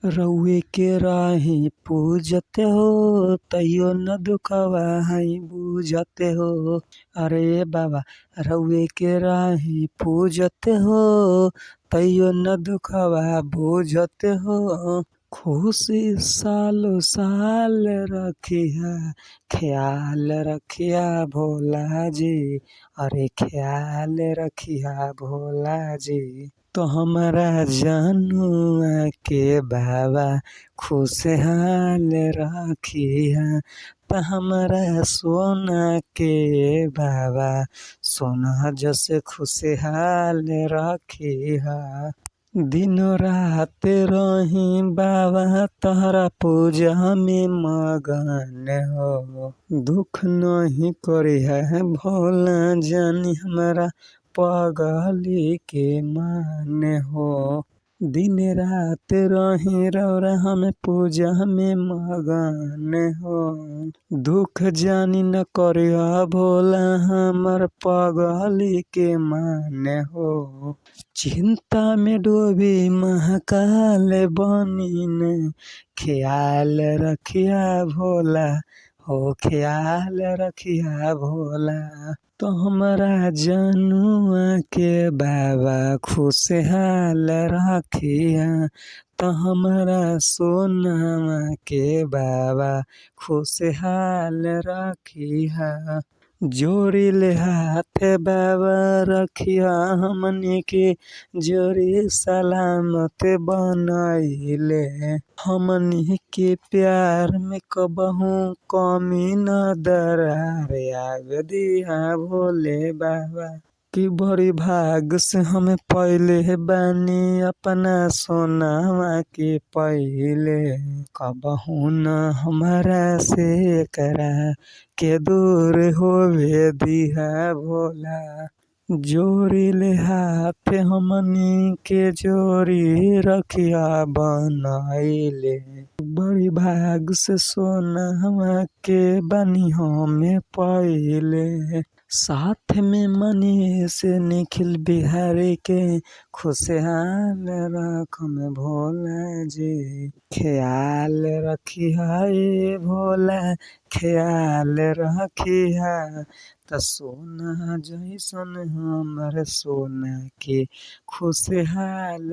रउए के राही पूजते हो तैयो न दुखवा हई बुझते हो। अरे बाबा रउए के राही पूजते हो तैयो न दुखवा बुझते हो। खुशी सालो साल रखिया ख्याल रखिया भोला जी। अरे ख्याल रखिया भोला जी। तो हमारा जनुआ के बाबा खुशहाल रखिया। तो हमारा सोना के बाबा सोना जैसे खुशहाल रखिया। दिनों रात रही बाबा तोहरा पूजा में मगन हो। दुख नहीं करी है भोला जानी हमारा पगली के मान हो। दिन रात रही रौरा हमें पूजा में मगन हो। दुख जानी न करिया भोला हमर पगली के मान हो। चिंता में डूबी महाकाल बनी ने ख्याल रखिया भोला हो ख्याल रखिया भोला। तो हमारा जनुआ के बाबा खुशहाल रखिया। तो हमारा सोना के बाबा खुशहाल रखिया। जोड़ी ले हाथ बाबा रखिया हमनी के जोड़ी सलामत बनैले। हमनी के प्यार में कबहू कमी न दरार आवे दिहा भोले बाबा। कि बड़ी भाग से हमें पहले बानी अपना सोनावा के पहले। कबहू न हमारा से करा के दूर होवे दिहा भोला। जोड़ी ले हाथ हमनी के जोड़ी रखिया बनैले। बड़ी भाग से सोनावा के बनी हमें पहले। साथ में मनी से निखिल बिहारी के खुशहाल रख में भोला जी। ख्याल रखिया ए भोला ख्याल रखिया। त सोना जैसन हमर सोना के खुशहाल